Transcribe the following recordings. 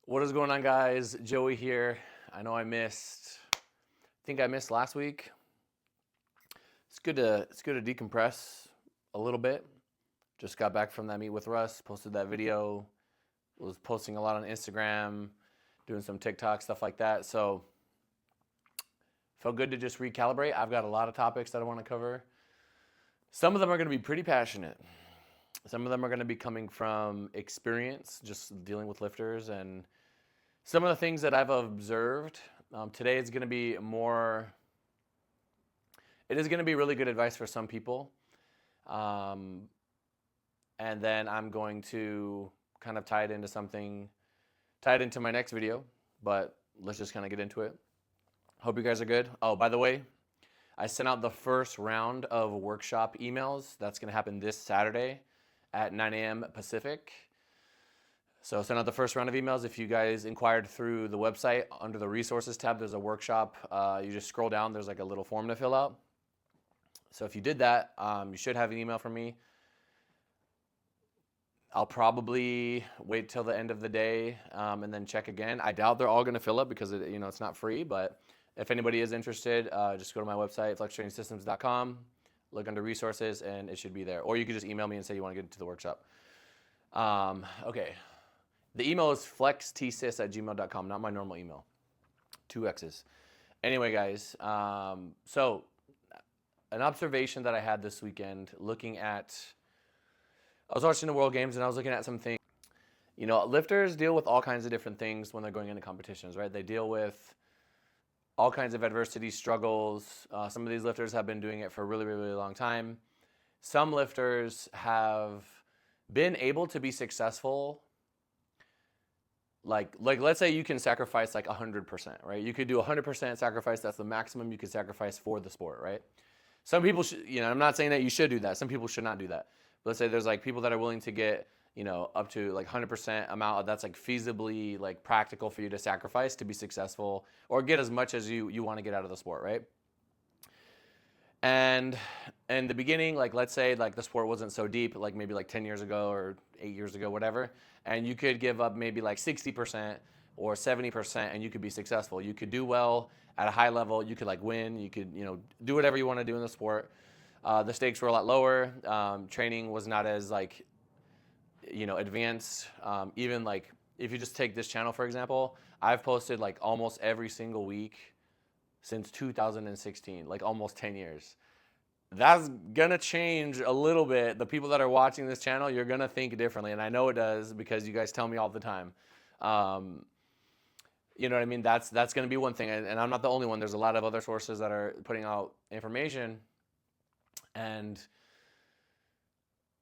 What is going on, guys? Joey here. I know I think I missed last week. It's good to decompress a little bit. Just got back from that meet with Russ, posted that video, was posting a lot on Instagram, doing some TikTok, stuff like that. So felt good to just recalibrate. I've got a lot of topics that I want to cover. Some of them are going to be pretty passionate. Some of them are going to be coming from experience, just dealing with lifters and some of the things that I've observed. Today is going to be it is going to be really good advice for some people. And then I'm going to kind of tie it into my next video, but let's just kind of get into it. Hope you guys are good. Oh, by the way, I sent out the first round of workshop emails. That's going to happen this Saturday at 9 a.m. Pacific. So send out the first round of emails. If you guys inquired through the website, under the resources tab, there's a workshop. You just scroll down, there's like a little form to fill out. So if you did that, you should have an email from me. I'll probably wait till the end of the day and then check again. I doubt they're all going to fill up because it's not free, but if anybody is interested, just go to my website, FLEXXtrainingsystems.com, look under resources, and it should be there. Or you could just email me and say you want to get into the workshop. Okay. The email is flexxtsys@gmail.com, not my normal email. 2 X's. Anyway, guys, so an observation that I had this weekend I was watching the World Games and I was looking at some things. Lifters deal with all kinds of different things when they're going into competitions, right? They deal with all kinds of adversity, struggles. Some of these lifters have been doing it for a really, really, really long time. Some lifters have been able to be successful. Like let's say you can sacrifice like 100%, right? You could do 100% sacrifice. That's the maximum you could sacrifice for the sport, right? Some people should, I'm not saying that you should do that. Some people should not do that. But let's say there's like people that are willing to get, up to like 100% amount that's like feasibly like practical for you to sacrifice to be successful or get as much as you want to get out of the sport, right? And in the beginning, like let's say like the sport wasn't so deep, like maybe like 10 years ago or 8 years ago, whatever, and you could give up maybe like 60% or 70% and you could be successful. You could do well at a high level, you could like win, you could, do whatever you want to do in the sport. The stakes were a lot lower. Training was not as like, advanced. Even like if you just take this channel, for example, I've posted like almost every single week since 2016, like almost 10 years. That's gonna change a little bit. The people that are watching this channel, you're gonna think differently, and I know it does because you guys tell me all the time. You know what I mean? That's gonna be one thing, and I'm not the only one. There's a lot of other sources that are putting out information, and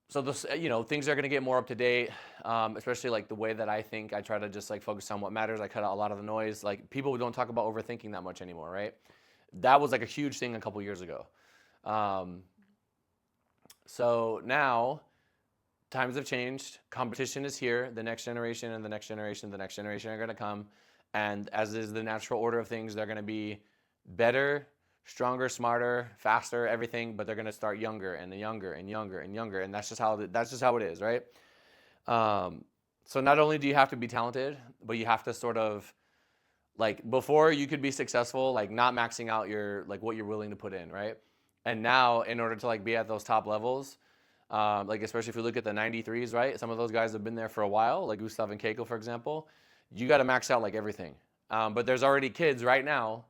so this, things are gonna get more up to date, especially like the way that I think. I try to just like focus on what matters. I cut out a lot of the noise. Like people don't talk about overthinking that much anymore, right? That was like a huge thing a couple years ago. So now times have changed. Competition is here. The next generation and the next generation, the next generation are going to come. And as is the natural order of things, they're going to be better, stronger, smarter, faster, everything, but they're going to start younger and younger and younger and younger. And that's just how it is, right? So not only do you have to be talented, but you have to sort of like before you could be successful, like not maxing out like what you're willing to put in, right? And now in order to like be at those top levels, like especially if you look at the 93s, right? Some of those guys have been there for a while, like Gustav and Keiko, for example. You got to max out like everything. But there's already kids right now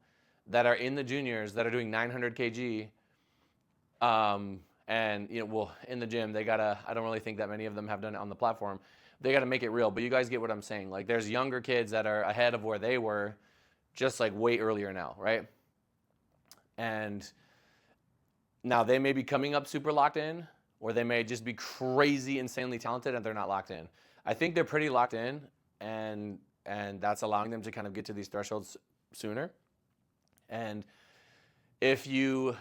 that are in the juniors that are doing 900 kg. And in the gym, I don't really think that many of them have done it on the platform. They got to make it real, but you guys get what I'm saying. Like there's younger kids that are ahead of where they were just like way earlier now, right? And now they may be coming up super locked in, or they may just be crazy, insanely talented and they're not locked in. I think they're pretty locked in, and that's allowing them to kind of get to these thresholds sooner. And if you're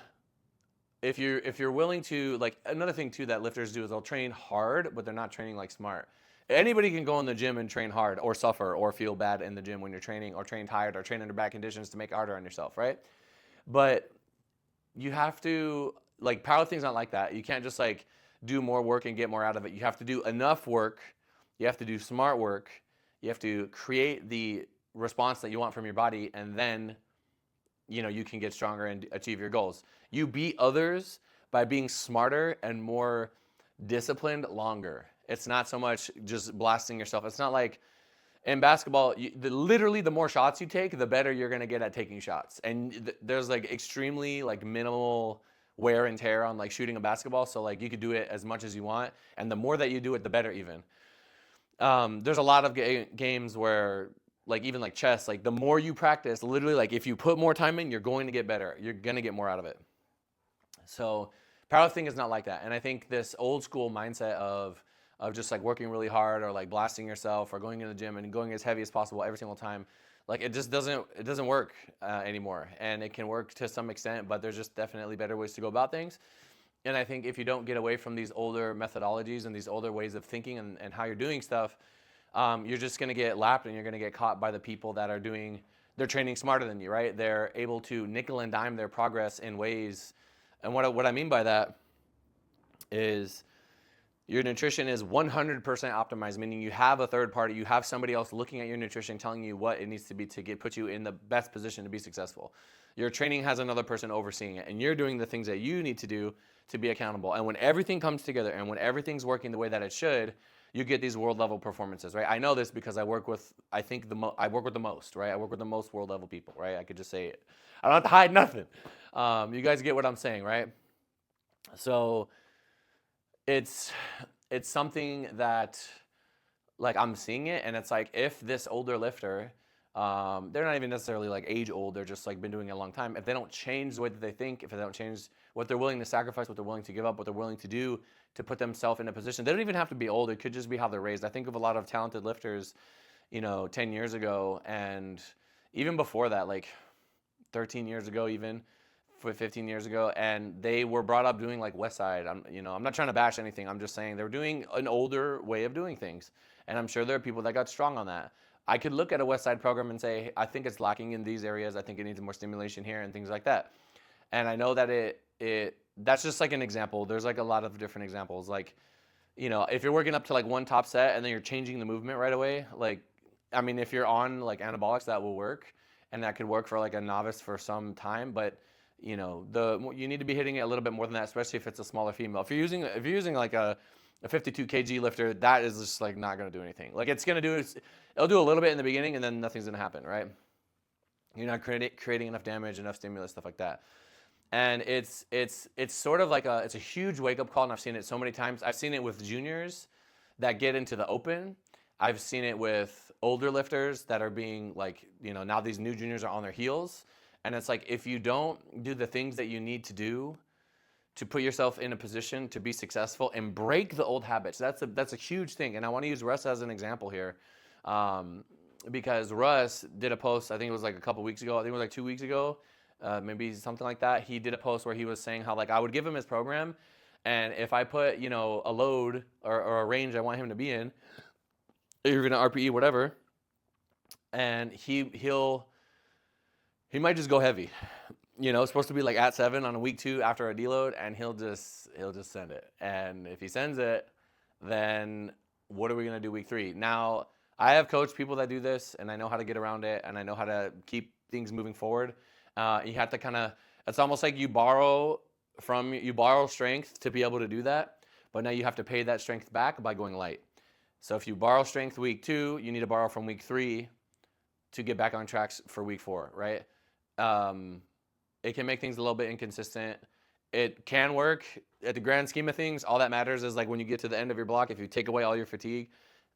willing to, like, another thing too that lifters do is they'll train hard, but they're not training like smart. Anybody can go in the gym and train hard or suffer or feel bad in the gym when you're training, or train tired or train under bad conditions to make it harder on yourself, right? But you have to, like, powerlifting's not like that. You can't just like do more work and get more out of it. You have to do enough work. You have to do smart work. You have to create the response that you want from your body, and then you can get stronger and achieve your goals. You beat others by being smarter and more disciplined longer. It's not so much just blasting yourself. It's not like in basketball, literally the more shots you take, the better you're going to get at taking shots. And there's like extremely like minimal wear and tear on like shooting a basketball. So like you could do it as much as you want. And the more that you do it, the better even. There's a lot of games where like even like chess, like the more you practice, literally like if you put more time in, you're going to get better. You're going to get more out of it. So powerlifting is not like that. And I think this old school mindset of just like working really hard or like blasting yourself or going in the gym and going as heavy as possible every single time, like it doesn't work anymore. And it can work to some extent, but there's just definitely better ways to go about things. And I think if you don't get away from these older methodologies and these older ways of thinking and how you're doing stuff, you're just going to get lapped and you're going to get caught by the people that are they're training smarter than you, right? They're able to nickel and dime their progress in ways. And what I mean by that is your nutrition is 100% optimized, meaning you have a third party, you have somebody else looking at your nutrition, telling you what it needs to be to put you in the best position to be successful. Your training has another person overseeing it, and you're doing the things that you need to do to be accountable. And when everything comes together and when everything's working the way that it should, you get these world level performances, right? I know this because I work with, I work with the most, right? I work with the most world level people, right? I could just say it. I don't have to hide nothing. You guys get what I'm saying, right? So it's something that like I'm seeing it, and it's like if this older lifter, they're not even necessarily like age old, they're just like been doing it a long time. If they don't change the way that they think, if they don't change what they're willing to sacrifice, what they're willing to give up, what they're willing to do to put themselves in a position, they don't even have to be old. It could just be how they're raised. I think of a lot of talented lifters, 10 years ago, and even before that, like 13 years ago, even 15 years ago, and they were brought up doing like West Side. I'm not trying to bash anything. I'm just saying they were doing an older way of doing things, and I'm sure there are people that got strong on that. I could look at a West Side program and say, I think it's lacking in these areas. I think it needs more stimulation here and things like that. And I know that that's just like an example. There's like a lot of different examples. Like, if you're working up to like one top set and then you're changing the movement right away, like, I mean, if you're on like anabolics, that will work, and that could work for like a novice for some time. But you need to be hitting it a little bit more than that, especially if it's a smaller female. If you're using like a 52 kg lifter, that is just like not going to do anything. Like it'll do a little bit in the beginning, and then nothing's going to happen, right? You're not creating enough damage, enough stimulus, stuff like that. And it's sort of like it's a huge wake up call, and I've seen it so many times. I've seen it with juniors that get into the open. I've seen it with older lifters that are being like, now these new juniors are on their heels. And it's like, if you don't do the things that you need to do to put yourself in a position to be successful and break the old habits, that's a huge thing. And I want to use Russ as an example here, because Russ did a post, I think it was like a couple weeks ago, I think it was like 2 weeks ago, maybe something like that. He did a post where he was saying how like I would give him his program, and if I put, a load or a range I want him to be in, even an RPE, whatever, and he might just go heavy. It's supposed to be like at 7 on a week 2 after a deload, and he'll just send it. And if he sends it, then what are we going to do week 3? Now, I have coached people that do this, and I know how to get around it, and I know how to keep things moving forward. You have to it's almost like you borrow strength to be able to do that, but now you have to pay that strength back by going light. So if you borrow strength week 2, you need to borrow from week 3 to get back on tracks for week 4, right? It can make things a little bit inconsistent. It can work at the grand scheme of things. All that matters is like when you get to the end of your block, if you take away all your fatigue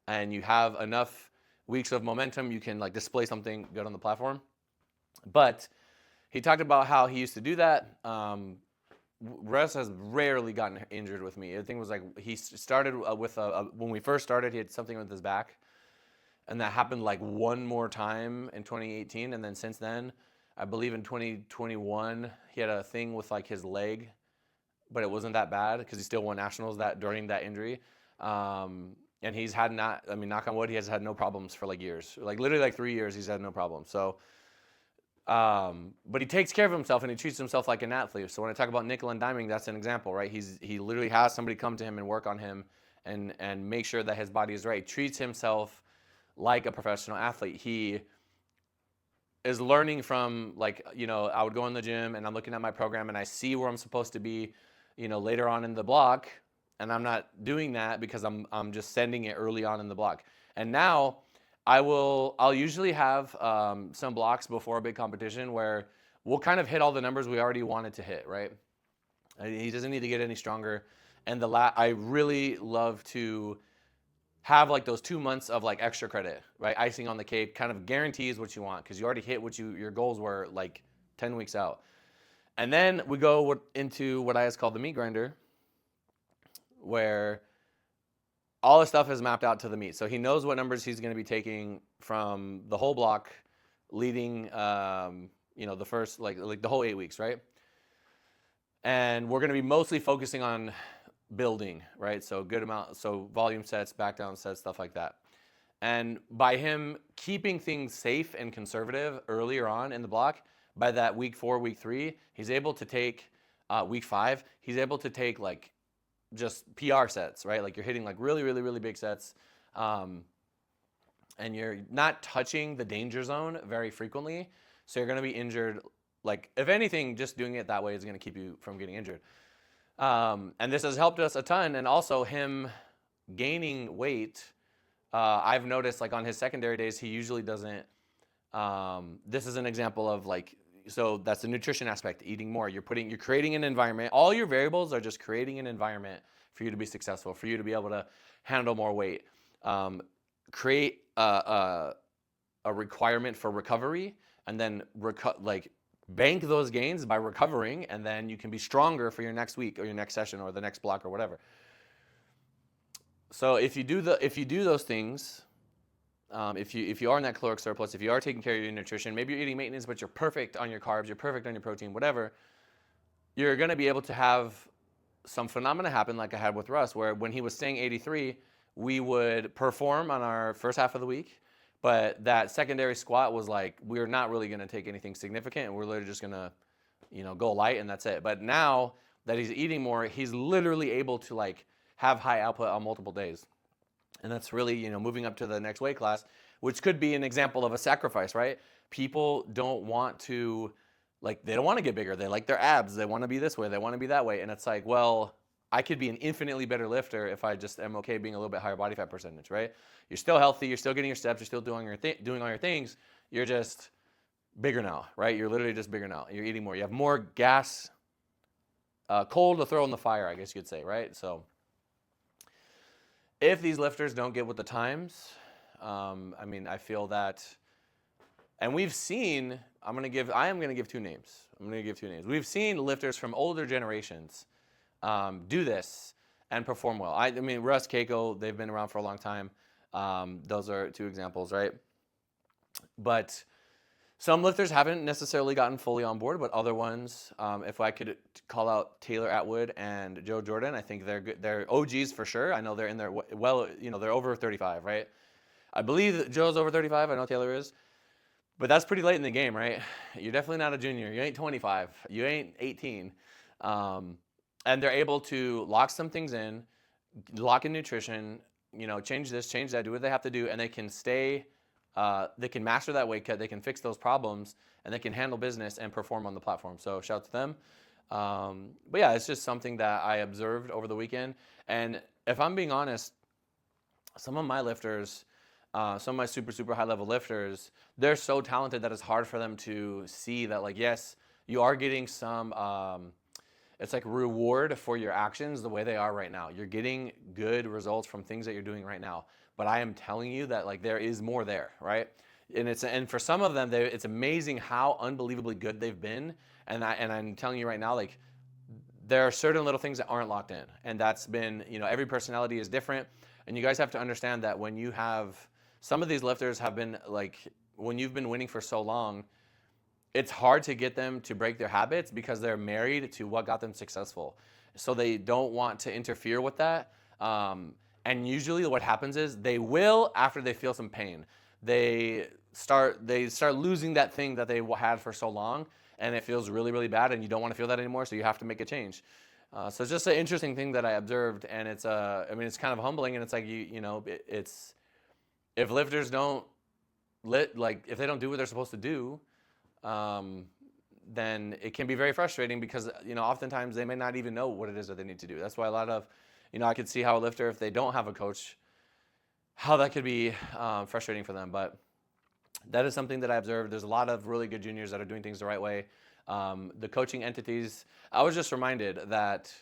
and you have enough weeks of momentum, you can like display something good on the platform. But he talked about how he used to do that. Russ has rarely gotten injured with me. I think it was like he started with when we first started, he had something with his back, and that happened like one more time in 2018, and then since then, I believe in 2021, he had a thing with like his leg, but it wasn't that bad because he still won nationals during that injury. And he's had knock on wood, he has had no problems for like years, like literally like 3 years, he's had no problems. So, but he takes care of himself and he treats himself like an athlete. So when I talk about nickel and diming, that's an example, right? He literally has somebody come to him and work on him and make sure that his body is right. Treats himself like a professional athlete. He is learning from, like, I would go in the gym and I'm looking at my program and I see where I'm supposed to be, later on in the block, and I'm not doing that because I'm just sending it early on in the block. And now I'll usually have some blocks before a big competition where we'll kind of hit all the numbers we already wanted to hit, right? He doesn't need to get any stronger. And I really love to have like those 2 months of like extra credit, right? Icing on the cake, kind of guarantees what you want because you already hit what your goals were like 10 weeks out. And then we go into what I just call the meat grinder, where all the stuff is mapped out to the meat. So he knows what numbers he's going to be taking from the whole block leading, the first, like the whole 8 weeks, right? And we're going to be mostly focusing on building, right? So volume sets, back down sets, stuff like that. And by him keeping things safe and conservative earlier on in the block, by that week 4, week 3, he's able to take week 5, he's able to take like just PR sets, right? Like you're hitting like really, really, really big sets. And you're not touching the danger zone very frequently. So you're going to be injured. Like if anything, just doing it that way is going to keep you from getting injured. And this has helped us a ton. And also him gaining weight, I've noticed like on his secondary days, he usually doesn't. This is an example of like, so that's the nutrition aspect, eating more. You're creating an environment. All your variables are just creating an environment for you to be successful, for you to be able to handle more weight. Create a requirement for recovery, and then bank those gains by recovering, and then you can be stronger for your next week or your next session or the next block or whatever. So if you do those things, if you are in that caloric surplus, if you are taking care of your nutrition, maybe you're eating maintenance, but you're perfect on your carbs, you're perfect on your protein, whatever, you're going to be able to have some phenomena happen like I had with Russ, where when he was staying 83, we would perform on our first half of the week, but that secondary squat was like, we're not really going to take anything significant, and we're literally just going to, go light, and that's it. But now that he's eating more, he's literally able to like have high output on multiple days. And that's really, moving up to the next weight class, which could be an example of a sacrifice, right? People don't want to, they don't want to get bigger. They like their abs. They want to be this way. They want to be that way. And it's like, well, I could be an infinitely better lifter if I just am okay being a little bit higher body fat percentage, right? You're still healthy. You're still getting your steps. You're still doing all your things. You're just bigger now, right? You're literally just bigger now. You're eating more. You have more gas, coal to throw in the fire, I guess you could say, right? So if these lifters don't get with the times, I feel that, and we've seen, I am going to give 2 names. We've seen lifters from older generations do this and perform well. Russ, Keiko, they've been around for a long time. Those are 2 examples, right? But some lifters haven't necessarily gotten fully on board, but other ones, if I could call out Taylor Atwood and Joe Jordan, I think they're good. They're OGs for sure. I know they're in there they're over 35, right? I believe that Joe's over 35. I know Taylor is. But that's pretty late in the game, right? You're definitely not a junior. You ain't 25. You ain't 18. And they're able to lock some things in, lock in nutrition, change this, change that, do what they have to do, and they can stay. They can master that weight cut, they can fix those problems, and they can handle business and perform on the platform. So shout out to them. But yeah, it's just something that I observed over the weekend. And if I'm being honest, some of my lifters, some of my super, super high level lifters, they're so talented that it's hard for them to see that, like, yes, you are getting some, it's like reward for your actions the way they are right now. You're getting good results from things that you're doing right now. But I am telling you that there is more there, right? And for some of them, it's amazing how unbelievably good they've been. And I'm telling you right now, there are certain little things that aren't locked in. And that's been, every personality is different. And you guys have to understand that when you have, some of these lifters have been when you've been winning for so long, it's hard to get them to break their habits because they're married to what got them successful. So they don't want to interfere with that. And usually what happens is they will, after they feel some pain, they start losing that thing that they had for so long, and it feels really, really bad, and you don't want to feel that anymore, so you have to make a change. So it's just an interesting thing that I observed, and it's it's kind of humbling, and it's like it's if lifters don't if they don't do what they're supposed to do, then it can be very frustrating because, oftentimes they may not even know what it is that they need to do. That's why a lot of, I could see how a lifter, if they don't have a coach, how that could be frustrating for them. But that is something that I observed. There's a lot of really good juniors that are doing things the right way. The coaching entities, I was just reminded that,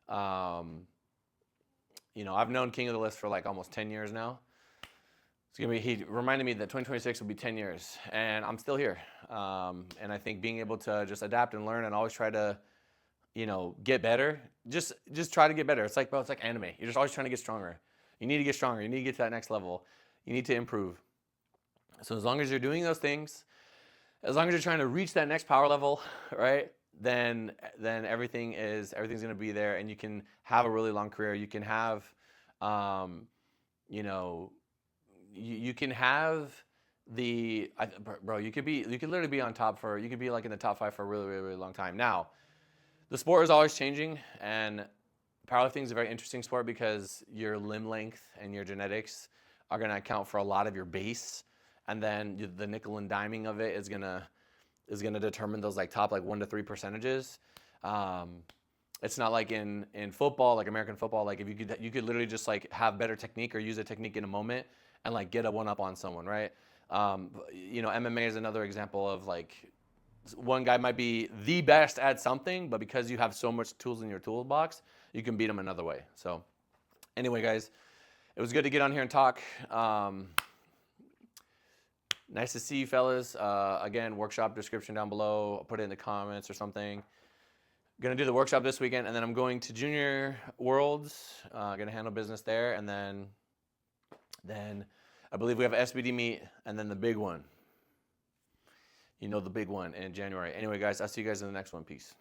I've known King of the List for like almost 10 years now. He reminded me that 2026 will be 10 years, and I'm still here. And I think being able to just adapt and learn and always try to, get better, just try to get better. It's like, bro, it's like anime. You're just always trying to get stronger. You need to get stronger. You need to get to that next level. You need to improve. So as long as you're doing those things, as long as you're trying to reach that next power level, right, then everything's going to be there, and you can have a really long career. You can have, you can have you could literally be on top you could be like in the top 5 for a really, really, really long time. Now, the sport is always changing, and powerlifting is a very interesting sport because your limb length and your genetics are going to account for a lot of your base, and then the nickel and diming of it is going to determine those like top 1 to 3 percentages. It's not like in football, like American football, like if you could literally just like have better technique or use a technique in a moment and like get a one up on someone, right? MMA is another example of like one guy might be the best at something, but because you have so much tools in your toolbox, you can beat him another way. So anyway, guys, it was good to get on here and talk. Nice to see you, fellas. Again, workshop description down below. I'll put it in the comments or something. Going to do the workshop this weekend, and then I'm going to Junior Worlds. Going to handle business there, and then I believe we have an SBD meet, and then the big one. The big one in January. Anyway, guys, I'll see you guys in the next one. Peace.